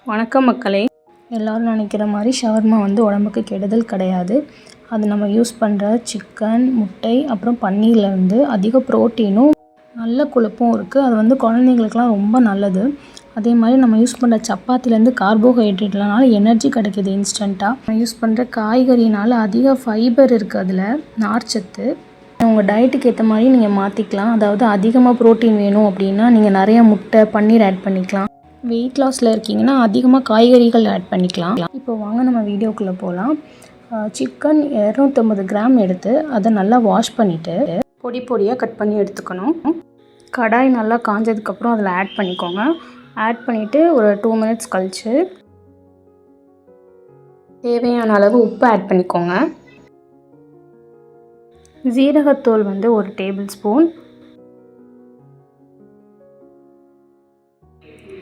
வணக்கம் மக்களே. எல்லோரும் நினைக்கிற மாதிரி ஷவர்மா உடம்புக்கு கெடுதல் கிடையாது. அது நம்ம யூஸ் பண்ணுற சிக்கன், முட்டை, அப்புறம் பன்னீர்லேருந்து அதிக ப்ரோட்டீனும் நல்ல கொழுப்பும் இருக்குது. அது குழந்தைங்களுக்குலாம் ரொம்ப நல்லது. அதே மாதிரி நம்ம யூஸ் பண்ணுற சப்பாத்திலேருந்து கார்போஹைட்ரேட்னால எனர்ஜி கிடைக்கிது இன்ஸ்டண்ட்டாக. நம்ம யூஸ் பண்ணுற காய்கறினால் அதிக ஃபைபர் இருக்குது, அதில் நார்ச்சத்து. உங்கள் டயட்டுக்கு ஏற்ற மாதிரி நீங்கள் மாற்றிக்கலாம். அதாவது அதிகமாக ப்ரோட்டீன் வேணும் அப்படின்னா நீங்கள் நிறையா முட்டை, பன்னீர் ஆட் பண்ணிக்கலாம். வெயிட் லாஸில் இருக்கீங்கன்னா அதிகமாக காய்கறிகள் ஆட் பண்ணிக்கலாம். இப்போ வாங்க நம்ம வீடியோக்குள்ளே போகலாம். சிக்கன் 250 கிராம் எடுத்து அதை நல்லா வாஷ் பண்ணிவிட்டு பொடி பொடியாக கட் பண்ணி எடுத்துக்கணும். கடாய் நல்லா காஞ்சதுக்கப்புறம் அதில் ஆட் பண்ணிக்கோங்க. ஆட் பண்ணிவிட்டு ஒரு 2 மினிட்ஸ் கழித்து தேவையான அளவு உப்பு ஆட் பண்ணிக்கோங்க. ஜீரகத்தூள் 1 டேபிள் ஸ்பூன்,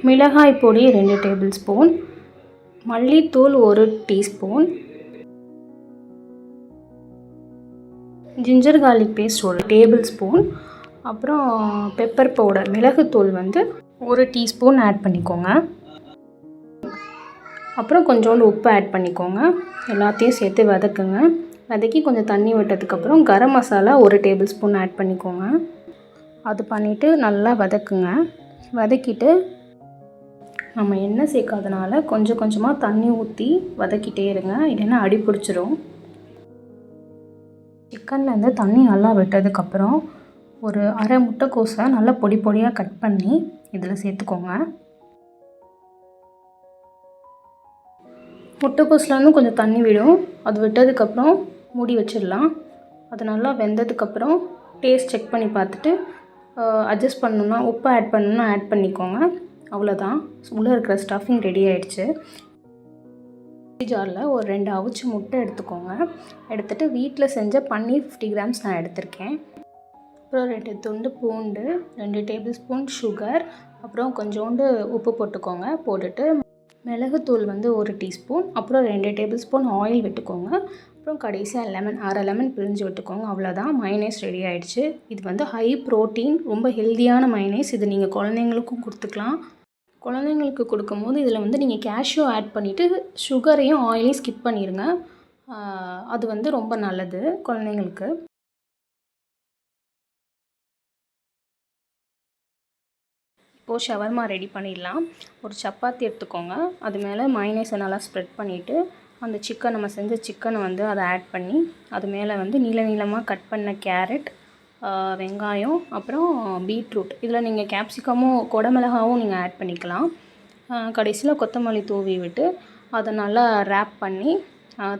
மிளகாய் பொடி 2 டேபிள் ஸ்பூன், மல்லித்தூள் 1 teaspoon, ginger garlic paste 1 table spoon, அப்புறம் பெப்பர் பவுடர் மிளகுத்தூள் 1 டீஸ்பூன் ஆட் பண்ணிக்கோங்க. அப்புறம் கொஞ்சோண்டு உப்பு ஆட் பண்ணிக்கோங்க. எல்லாத்தையும் சேர்த்து வதக்குங்க. வதக்கி கொஞ்சம் தண்ணி விட்டதுக்கப்புறம் garam masala 1 table spoon add பண்ணிக்கோங்க. அது பண்ணிவிட்டு நல்லா வதக்குங்க. வதக்கிட்டு நம்ம எண்ணெய் சேர்க்காதனால கொஞ்சம் கொஞ்சமாக தண்ணி ஊற்றி வதக்கிட்டே இருங்க, இல்லைன்னா அடி பிடிச்சிரும். சிக்கன்லேருந்து தண்ணி நல்லா விட்டதுக்கப்புறம் ஒரு அரை முட்டைக்கோஸை நல்லா பொடி பொடியாக கட் பண்ணி இதில் சேர்த்துக்கோங்க. முட்டைக்கோஸ்லேருந்து கொஞ்சம் தண்ணி விடும். அது விட்டதுக்கப்புறம் மூடி வச்சிடலாம். அது நல்லா வெந்ததுக்கப்புறம் டேஸ்ட் செக் பண்ணி பார்த்துட்டு அட்ஜஸ்ட் பண்ணணுன்னா உப்பு ஆட் பண்ணணுன்னா ஆட் பண்ணிக்கோங்க. அவ்வளோதான், உள்ளே இருக்கிற ஸ்டஃபிங் ரெடி ஆகிடுச்சு. ஜாரில் ஒரு 2 அவிச்ச முட்டை எடுத்துக்கோங்க. எடுத்துகிட்டு வீட்டில் செஞ்ச பன்னீர் 50 கிராம்ஸ் நான் எடுத்திருக்கேன். அப்புறம் 2 துண்டு பூண்டு, 2 டேபிள் ஸ்பூன் சுகர், அப்புறம் கொஞ்சோண்டு உப்பு போட்டுக்கோங்க. போட்டுட்டு மிளகுத்தூள் 1 டீஸ்பூன், அப்புறம் 2 டேபிள் ஸ்பூன் ஆயில் விட்டுக்கோங்க. அப்புறம் கடைசியாக அரை லெமன் பிழிஞ்சு விட்டுக்கோங்க. அவ்வளோதான், மைனேஸ் ரெடி ஆகிடுச்சு. இது ஹை ப்ரோட்டீன், ரொம்ப ஹெல்த்தியான மைனேஸ். இது நீங்கள் குழந்தைங்களுக்கும் கொடுத்துக்கலாம். குழந்தைங்களுக்கு கொடுக்கும்போது இதில் நீங்கள் கேஷ்யூ ஆட் பண்ணிவிட்டு சுகரையும் ஆயிலையும் ஸ்கிப் பண்ணிடுங்க. அது ரொம்ப நல்லது குழந்தைங்களுக்கு. இப்போது ஷவர்மா ரெடி பண்ணிடலாம். ஒரு சப்பாத்தி எடுத்துக்கோங்க. அது மேலே மைனேஸை நல்லா ஸ்ப்ரெட் பண்ணிவிட்டு அந்த சிக்கன், நம்ம செஞ்ச சிக்கனை அதை ஆட் பண்ணி அது மேலே நீள நீளமாக கட் பண்ண கேரட், வெங்காயம், அப்புறம் பீட்ரூட், இதில் நீங்கள் கேப்சிகமும் குடமிளகாவும் நீங்கள் ஆட் பண்ணிக்கலாம். கடைசியில் கொத்தமல்லி தூவி விட்டு அதை நல்லா ரேப் பண்ணி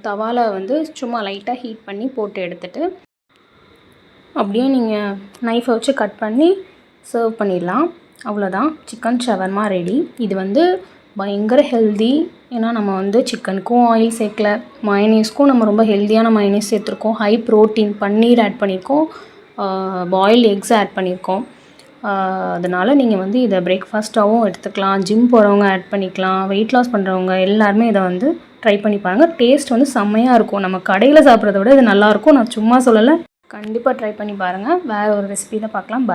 தவாவில் சும்மா லைட்டாக ஹீட் பண்ணி போட்டு எடுத்துகிட்டு அப்படியே நீங்கள் நைஃபை வச்சு கட் பண்ணி சர்வ் பண்ணிடலாம். அவ்வளோதான், சிக்கன் ஷவர்மா ரெடி. இது பயங்கர ஹெல்தி. ஏன்னா நம்ம சிக்கனுக்கும் ஆயில் சேர்க்கல, மயனீஸ்க்கும் நம்ம ரொம்ப ஹெல்த்தியான மயனீஸ் சேர்த்துருக்கோம். ஹை ப்ரோட்டீன் பன்னீர் ஆட் பண்ணியிருக்கோம், பாயில்டு எக்ஸ் ஆட் பண்ணியிருக்கோம். அதனால் நீங்கள் இதை பிரேக்ஃபாஸ்ட்டாகவும் எடுத்துக்கலாம். ஜிம் போகிறவங்க ஆட் பண்ணிக்கலாம். வெயிட் லாஸ் பண்ணுறவங்க எல்லாருமே இதை ட்ரை பண்ணி பாருங்கள். டேஸ்ட் செம்மையாக இருக்கும். நம்ம கடையில் சாப்பிட்றத விட இது நல்லாயிருக்கும். நான் சும்மா சொல்லலை, கண்டிப்பாக ட்ரை பண்ணி பாருங்கள். வேறு ஒரு ரெசிபியில் பார்க்கலாம். பாய்.